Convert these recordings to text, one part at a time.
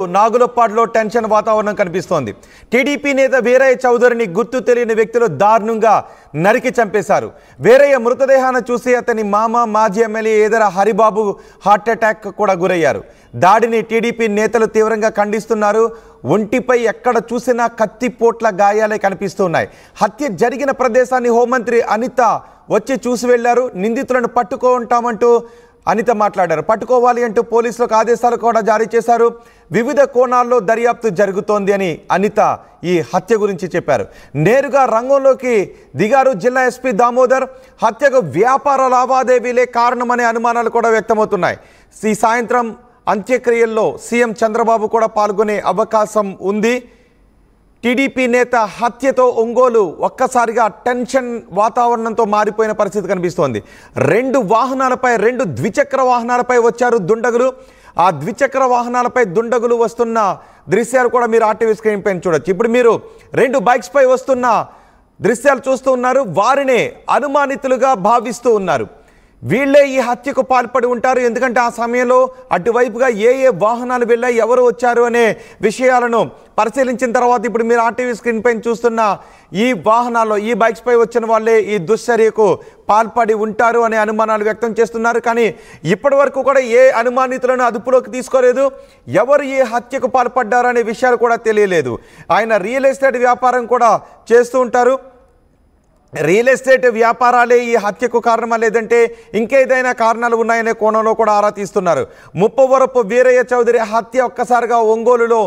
నాగులపాడులో tension వాతావరణం కనిపిస్తోంది. TDP నేత వీరయ్య చౌదరిని గుర్తు తెలియని వ్యక్తులు దారుణంగా నరికి చంపేశారు. వీరయ్య మృతదేహాన్ని చూసి అతని మామ మాజీ ఎమ్మెల్యే ఏదర హరిబాబు హార్ట్ అటాక్ కూడా గురయ్యారు. దాడిని టీడీపీ నేతలు తీవ్రంగా ఖండిస్తున్నారు. ఒంటిపై ఎక్కడ చూసినా కత్తిపోట్ల గాయాలే కనిపిస్తున్నాయి. హత్య జరిగిన ప్రదేశాన్ని హోంమంత్రి అనిత వచ్చి చూసి వెళ్లారు. నిందితులను పట్టుకుంటామంటూ అనిత మాట్లాడారు. పట్టుకోవాలి అంటూ పోలీసులకు ఆదేశాలు కూడా జారీ చేశారు. వివిధ కోణాల్లో దర్యాప్తు జరుగుతోంది అని అనిత ఈ హత్య గురించి చెప్పారు. నేరుగా రంగంలోకి దిగారు జిల్లా ఎస్పీ దామోదర్. హత్యకు వ్యాపార లావాదేవీలే కారణమనే అనుమానాలు కూడా వ్యక్తమవుతున్నాయి. ఈ సాయంత్రం అంత్యక్రియల్లో సీఎం చంద్రబాబు కూడా పాల్గొనే అవకాశం ఉంది. టీడీపీ నేత హత్యతో ఒంగోలు ఒక్కసారిగా టెన్షన్ వాతావరణంతో మారిపోయిన పరిస్థితి కనిపిస్తోంది. రెండు ద్విచక్ర వాహనాలపై వచ్చారు దుండగులు. ఆ ద్విచక్ర వాహనాలపై దుండగులు వస్తున్న దృశ్యాలు కూడా మీరు ఆర్టీవీ స్క్రీన్ పైన చూడొచ్చు. ఇప్పుడు మీరు 2 బైక్స్ పై వస్తున్న దృశ్యాలు చూస్తూ ఉన్నారు. వారినే అనుమానితులుగా భావిస్తూ ఉన్నారు. వీళ్ళే ఈ హత్యకు పాల్పడి ఉంటారు. ఎందుకంటే ఆ సమయంలో అటువైపుగా ఏ వాహనాలు వెళ్ళాయి, ఎవరు వచ్చారు అనే విషయాలను పరిశీలించిన తర్వాత ఇప్పుడు మీరు ఆర్టీవీ స్క్రీన్ పైన చూస్తున్న ఈ వాహనాల్లో ఈ బైక్స్ పై వచ్చిన వాళ్ళే ఈ దుశ్చర్యకు పాల్పడి ఉంటారు అనే అనుమానాలు వ్యక్తం చేస్తున్నారు. కానీ ఇప్పటి వరకు కూడా ఏ అనుమానితులను అదుపులోకి తీసుకోలేదు. ఎవరు ఈ హత్యకు పాల్పడ్డారు అనే విషయాలు కూడా తెలియలేదు. ఆయన రియల్ ఎస్టేట్ వ్యాపారం కూడా చేస్తూ ఉంటారు. రియల్ ఎస్టేట్ వ్యాపారాలే ఈ హత్యకు కారణమా లేదంటే ఇంకేదైనా కారణాలు ఉన్నాయనే కోణంలో కూడా ఆరా తీస్తున్నారు. ముప్పవరపు వీరయ్య చౌదరి హత్య ఒక్కసారిగా ఒంగోలులో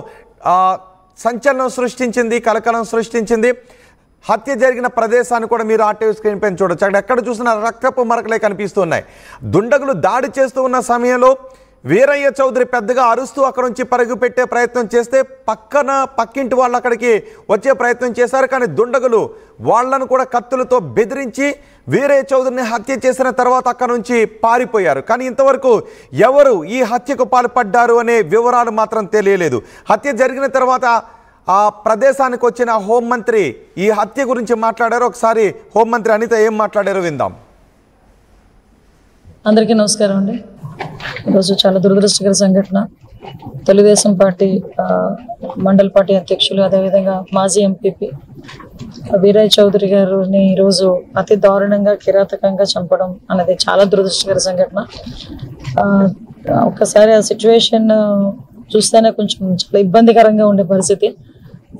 సంచలనం సృష్టించింది, కలకలం సృష్టించింది. హత్య జరిగిన ప్రదేశాన్ని కూడా మీరు ఆర్టీవీ స్క్రీన్ పైన చూడొచ్చు. అక్కడ ఎక్కడ చూసినా రక్తపు మరకలే కనిపిస్తున్నాయి. దుండగులు దాడి చేస్తూ ఉన్న సమయంలో వీరయ్య చౌదరి పెద్దగా అరుస్తూ అక్కడ నుంచి పరుగు పెట్టే ప్రయత్నం చేస్తే పక్కింటి వాళ్ళు అక్కడికి వచ్చే ప్రయత్నం చేశారు. కానీ దుండగులు వాళ్లను కూడా కత్తులతో బెదిరించి వీరయ్య చౌదరిని హత్య చేసిన తర్వాత అక్కడ నుంచి పారిపోయారు. కానీ ఇంతవరకు ఎవరు ఈ హత్యకు పాల్పడ్డారు అనే వివరాలు మాత్రం తెలియలేదు. హత్య జరిగిన తర్వాత ఆ ప్రదేశానికి వచ్చిన హోంమంత్రి ఈ హత్య గురించి మాట్లాడారు. ఒకసారి హోంమంత్రి అనిత ఏం మాట్లాడారో విందాం. అందరికీ నమస్కారం అండి. ఈరోజు చాలా దురదృష్టకర సంఘటన. తెలుగుదేశం పార్టీ మండల పార్టీ అధ్యక్షులు అదేవిధంగా మాజీ ఎంపీపీ వీరయ్య చౌదరి గారిని ఈరోజు అతి దారుణంగా కిరాతకంగా చంపడం అనేది చాలా దురదృష్టకర సంఘటన. ఒక్కసారి ఆ సిచ్యువేషన్ చూస్తేనే కొంచెం చాలా ఇబ్బందికరంగా ఉండే పరిస్థితి.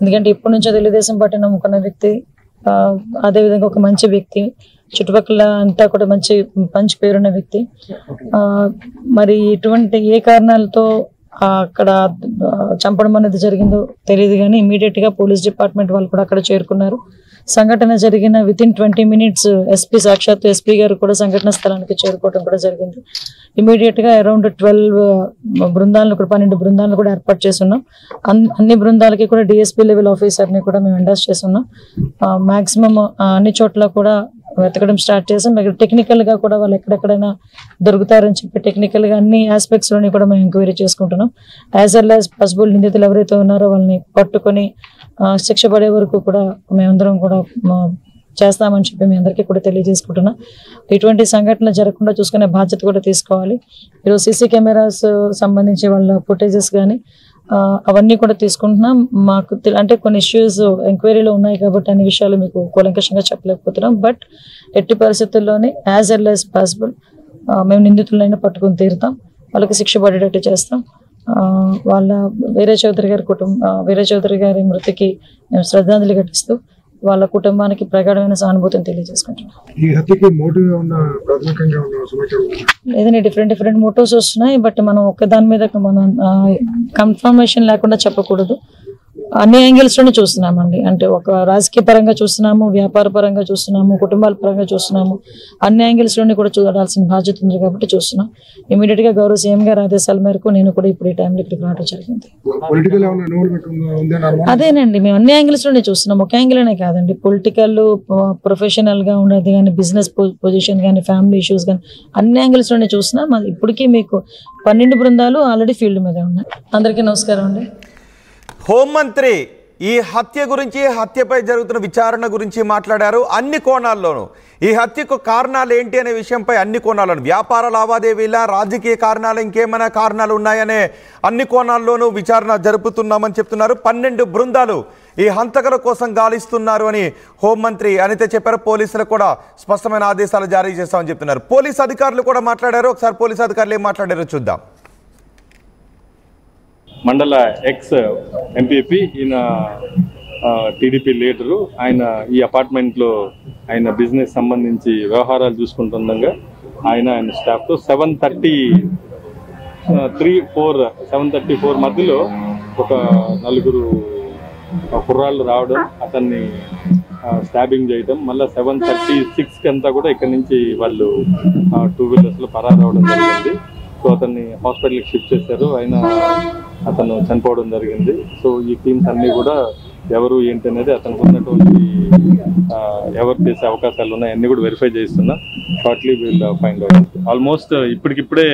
ఎందుకంటే ఇప్పటి నుంచో తెలుగుదేశం పార్టీ నమ్ముకున్న వ్యక్తి, అదేవిధంగా ఒక మంచి వ్యక్తి, చుట్టుపక్కల అంతా కూడా మంచి పేరున్న వ్యక్తి. మరి ఇటువంటి ఏ కారణాలతో అక్కడ చంపడం అనేది జరిగిందో తెలియదు. కానీ ఇమీడియట్ గా పోలీస్ డిపార్ట్మెంట్ వాళ్ళు కూడా అక్కడ చేరుకున్నారు. సంఘటన జరిగిన వితిన్ 20 minutes సాక్షాత్తు ఎస్పీ గారు కూడా సంఘటన స్థలానికి చేరుకోవడం కూడా జరిగింది. ఇమీడియట్ గా అరౌండ్ 12 బృందాలను కూడా 12 బృందాలను కూడా ఏర్పాటు చేస్తున్నాం. అన్ని బృందాలకి కూడా డిఎస్పీ లెవెల్ ఆఫీసర్ని కూడా మేము ఎండాస్ చేస్తున్నాం. మాక్సిమం అన్ని చోట్ల కూడా వెతకడం స్టార్ట్ చేసాం. టెక్నికల్ గా కూడా వాళ్ళు ఎక్కడెక్కడైనా దొరుకుతారని చెప్పి టెక్నికల్ గా అన్ని ఆస్పెక్ట్స్ లోని కూడా మేము ఎంక్వైరీ చేసుకుంటున్నాం. యాజ్ వెల్ యాజ్ పాసిబుల్ నిందితులు ఎవరైతే ఉన్నారో వాళ్ళని పట్టుకొని శిక్ష పడే వరకు కూడా మేమందరం కూడా చేస్తామని చెప్పి మీ అందరికీ కూడా తెలియజేసుకుంటున్నాం. ఇటువంటి సంఘటనలు జరగకుండా చూసుకునే బాధ్యత కూడా తీసుకోవాలి. ఈరోజు సీసీ కెమెరాస్ సంబంధించి వాళ్ళ ఫుటేజెస్ కానీ అవన్నీ కూడా తీసుకుంటున్నాం. మాకు అంటే కొన్ని ఇష్యూస్ ఎంక్వైరీలో ఉన్నాయి కాబట్టి అన్ని విషయాలు మీకు కూలంకషంగా చెప్పలేకపోతున్నాం. బట్ ఎట్టి పరిస్థితుల్లోనే యాజ్ ఎల్ యాజ్ పాసిబుల్ మేము నిందితులైనా పట్టుకుని తీరుతాం, వాళ్ళకి శిక్ష పడేటట్టు చేస్తాం. వాళ్ళ వీరయ్య చౌదరి గారి మృతికి మేము శ్రద్ధాంజలి ఘటిస్తూ వాళ్ళ కుటుంబానికి ప్రగాఢమైన సానుభూతిని తెలియజేసుకుంటున్నాం. లేదంటే డిఫరెంట్ మోటివ్స్ వస్తున్నాయి. బట్ మనం ఒక్కదాని మీద మనం కన్ఫర్మేషన్ లేకుండా చెప్పకూడదు. అన్ని యాంగిల్స్ లోనే చూస్తున్నామండి. అంటే ఒక రాజకీయ పరంగా చూస్తున్నాము, వ్యాపార పరంగా చూస్తున్నాము, కుటుంబాల పరంగా చూస్తున్నాము. అన్ని యాంగిల్స్ లోనే కూడా చూడాల్సిన బాధ్యత ఉంది కాబట్టి చూస్తున్నాం. ఇమీడియట్ గా గౌరవ సీఎం గారి ఆదేశాల మేరకు నేను కూడా ఇప్పుడు ఈ టైంలో ఇక్కడికి రావడం జరిగింది. అదేనండి, మేము అన్ని యాంగిల్స్ లోనే చూస్తున్నాం. ఒక యాంగిల్ అనే కాదండి, పొలిటికల్, ప్రొఫెషనల్ గా ఉండేది కానీ, బిజినెస్ పొజిషన్ కానీ, ఫ్యామిలీ ఇష్యూస్ కానీ అన్ని యాంగిల్స్ లోనే చూస్తున్నాం. ఇప్పటికీ మీకు 12 బృందాలు ఆల్రెడీ ఫీల్డ్ మీద ఉన్నాయి. అందరికీ నమస్కారం అండి. హోంమంత్రి ఈ హత్య గురించి, హత్యపై జరుగుతున్న విచారణ గురించి మాట్లాడారు. అన్ని కోణాల్లోనూ ఈ హత్యకు కారణాలు ఏంటి అనే విషయంపై అన్ని కోణాలను, వ్యాపార లావాదేవీల, రాజకీయ కారణాలు, ఇంకేమైనా కారణాలు ఉన్నాయనే అన్ని కోణాల్లోనూ విచారణ జరుపుతున్నామని చెప్తున్నారు. 12 బృందాలు ఈ హంతకుల కోసం గాలిస్తున్నారు అని హోంమంత్రి అనిత చెప్పారు. పోలీసులకు కూడా స్పష్టమైన ఆదేశాలు జారీ చేస్తామని చెప్తున్నారు. పోలీసు అధికారులు కూడా మాట్లాడారు. ఒకసారి పోలీసు అధికారులు ఏం మాట్లాడారో చూద్దాం. మండల ఎక్స్ ఎంపీపీ, ఈయన టీడీపీ లీడరు. ఆయన ఈ అపార్ట్మెంట్లో ఆయన బిజినెస్ సంబంధించి వ్యవహారాలు చూసుకుంటుండగా ఆయన స్టాఫ్తో 7:34 మధ్యలో ఒక 4 కుర్రాళ్ళు రావడం, అతన్ని స్టాబింగ్ చేయడం, మళ్ళీ 7:36కి అంతా కూడా ఇక్కడి నుంచి వాళ్ళు 2 వీలర్స్లో పరారు అవడం జరిగింది. సో అతన్ని హాస్పిటల్కి షిఫ్ట్ చేశారు. అతను చనిపోవడం జరిగింది. సో ఈ టీమ్స్ అన్నీ కూడా ఎవరు ఏంటి అనేది అతనికి ఉన్నటువంటి ఎవరు చేసే అవకాశాలు ఉన్నాయి అన్నీ కూడా వెరిఫై చేస్తున్నా. Shortly we'll find out. Almost ఇప్పటికిప్పుడే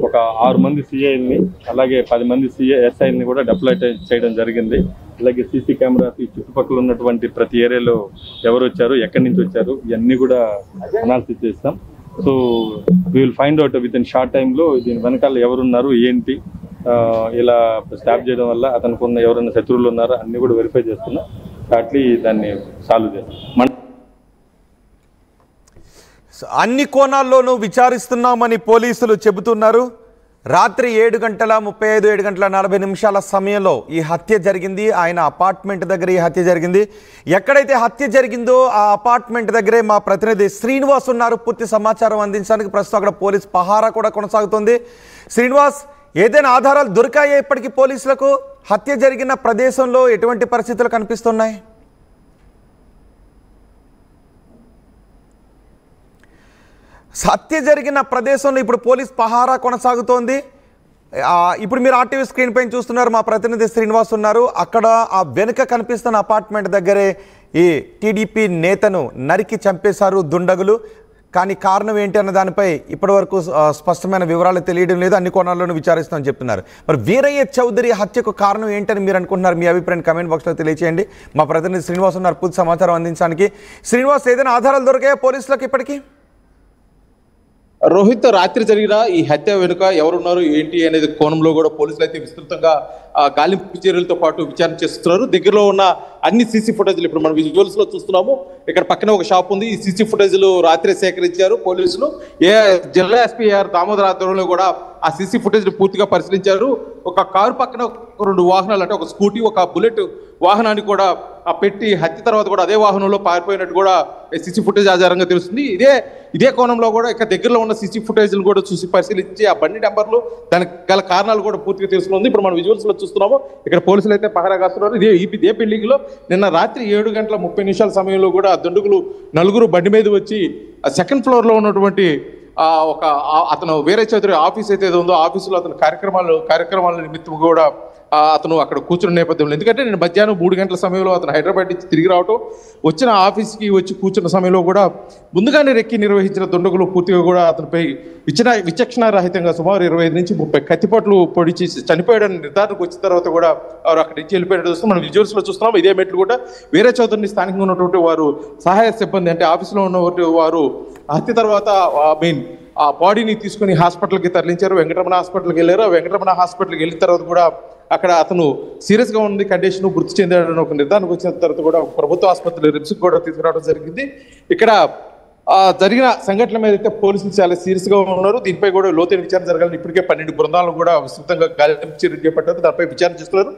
ఒక 6 మంది సిఐల్ని, అలాగే 10 మంది ఎస్ఐల్ని కూడా డిప్లాయ్ చేయడం జరిగింది. అలాగే సీసీ కెమెరాస్, ఈ చుట్టుపక్కల ఉన్నటువంటి ప్రతి ఏరియాలో ఎవరు వచ్చారు, ఎక్కడి నుంచి వచ్చారు, ఇవన్నీ కూడా అనాలిసిస్ చేస్తాం. So we will find out with in short టైంలో దీని వెనకాల ఎవరున్నారు, ఏంటి, ఇలా స్టాప్ చేయడం వల్ల అతనికి ఉన్న ఎవరైనా శత్రువులు ఉన్నారో అన్ని కూడా వెరిఫై చేస్తున్నాం. అట్లీ దాన్ని సాల్వ్ చేస్తాం. అన్ని కోణాల్లోనూ విచారిస్తున్నామని పోలీసులు చెబుతున్నారు. రాత్రి 7:40 సమయంలో ఈ హత్య జరిగింది. ఆయన అపార్ట్మెంట్ దగ్గర ఈ హత్య జరిగింది. ఎక్కడైతే హత్య జరిగిందో ఆ అపార్ట్మెంట్ దగ్గరే మా ప్రతినిధి శ్రీనివాస్ ఉన్నారు పూర్తి సమాచారం అందించడానికి. ప్రస్తుతం అక్కడ పోలీస్ పహారా కూడా కొనసాగుతుంది. శ్రీనివాస్, ఏదైనా ఆధారాలు దొరికాయా ఇప్పటికీ పోలీసులకు? హత్య జరిగిన ప్రదేశంలో ఎటువంటి పరిస్థితులు కనిపిస్తున్నాయి? హత్య జరిగిన ప్రదేశంలో ఇప్పుడు పోలీస్ పహారా కొనసాగుతోంది. ఇప్పుడు మీరు ఆర్టీవీ స్క్రీన్ పైన చూస్తున్నారు, మా ప్రతినిధి శ్రీనివాస్ ఉన్నారు. అక్కడ ఆ వెనుక కనిపిస్తున్న అపార్ట్మెంట్ దగ్గరే ఈ టీడీపీ నేతను నరికి చంపేశారు దుండగులు. కానీ కారణం ఏంటి అన్న దానిపై ఇప్పటివరకు స్పష్టమైన వివరాలు తెలియడం లేదు. అన్ని కోణాల్లోనూ విచారిస్తామని చెప్తున్నారు. మరి వీరయ్య చౌదరి హత్యకు కారణం ఏంటని మీరు అనుకుంటున్నారు? మీ అభిప్రాయం కమెంట్ బాక్స్లో తెలియచేయండి. మా ప్రతినిధి శ్రీనివాస్ ఉన్నారు పూర్తి సమాచారం అందించడానికి. శ్రీనివాస్, ఏదైనా ఆధారాలు దొరికాయా పోలీసులకు ఇప్పటికీ? రోహిత్, రాత్రి జరిగిన ఈ హత్య వెనుక ఎవరున్నారు ఏంటి అనేది కోణంలో కూడా పోలీసులు అయితే విస్తృతంగా గాలింపు చర్యలతో పాటు విచారణ చేస్తున్నారు. దగ్గరలో ఉన్న అన్ని సీసీ ఫుటేజ్లు ఇప్పుడు మనం విజువల్స్ లో చూస్తున్నాము. ఇక్కడ పక్కన ఒక షాప్ ఉంది. ఈ సీసీ ఫుటేజ్లు రాత్రి సేకరించారు పోలీసులు. జిల్లా ఎస్పీ ఆర్ దామోదర్ ఆధ్వర్యంలో కూడా ఆ సీసీ ఫుటేజ్ పూర్తిగా పరిశీలించారు. ఒక కారు పక్కన 2 వాహనాలు, అంటే ఒక స్కూటీ, ఒక బుల్లెట్ వాహనాన్ని కూడా పెట్టి హత్య తర్వాత కూడా అదే వాహనంలో పారిపోయినట్టు కూడా సీసీ ఫుటేజ్ ఆధారంగా తెలుస్తుంది. ఇదే కోణంలో కూడా ఇక్కడ దగ్గరలో ఉన్న సీసీ ఫుటేజ్లు కూడా చూసి పరిశీలించి ఆ బండి నెంబర్లు, దానికి గల కారణాలు కూడా పూర్తిగా తెలుస్తుంది. ఇప్పుడు మనం విజువల్స్ లో చూస్తున్నాము. ఇక్కడ పోలీసులు అయితే పహారా కాస్తున్నారు. ఇదే బిల్డింగ్ లో నిన్న రాత్రి 7:30 సమయంలో కూడా దుండగులు 4 బండి మీద వచ్చి సెకండ్ ఫ్లోర్ లో ఉన్నటువంటి అతను వీరయ్య చౌదరి ఆఫీస్ అయితే ఉందో ఆఫీసులో అతను కార్యక్రమాల నిమిత్తం కూడా అతను అక్కడ కూర్చున్న నేపథ్యంలో, ఎందుకంటే నేను మధ్యాహ్నం 3 గంటల సమయంలో అతను హైదరాబాద్ నుంచి తిరిగి రావటం, వచ్చిన ఆఫీస్కి వచ్చి కూర్చున్న సమయంలో కూడా ముందుగానే రెక్కి నిర్వహించిన దుండగులు పూర్తిగా కూడా అతనిపై విచక్షణారహితంగా సుమారు 25 నుంచి 30 కత్తిపోట్లు పొడిచి చనిపోయాడని నిర్ధారణకు వచ్చిన తర్వాత కూడా వారు అక్కడి నుంచి వెళ్ళిపోయినట్టు చూస్తాం. మనం విజువల్స్ లో చూస్తున్నాం. ఇదే మెట్లు కూడా వీరయ్య చౌదరిని స్థానికంగా ఉన్నటువంటి వారు సహాయ సిబ్బంది, అంటే ఆఫీసులో ఉన్నటువంటి వారు హత్య తర్వాత ఆ బాడీని తీసుకుని హాస్పిటల్కి తరలించారు. వెంకటరమణ హాస్పిటల్కి వెళ్ళారు. వెంకటరమణ హాస్పిటల్కి వెళ్ళిన తర్వాత కూడా అక్కడ అతను సీరియస్ గా ఉంది, కండిషన్, మృతి చెందాడని ఒక నిర్ధారణకు వచ్చిన తర్వాత కూడా ప్రభుత్వ ఆసుపత్రి రిమ్స్ కూడా తీసుకురావడం జరిగింది. ఇక్కడ జరిగిన సంఘటనల మీద అయితే పోలీసులు చాలా సీరియస్ గా ఉన్నారు. దీనిపై కూడా లోతైన విచారణ జరగాలని ఇప్పటికే 12 బృందాలను కూడా విస్తృతంగా గాలింపు చర్యలు చేపట్టారు. దానిపై విచారణ చేస్తున్నారు.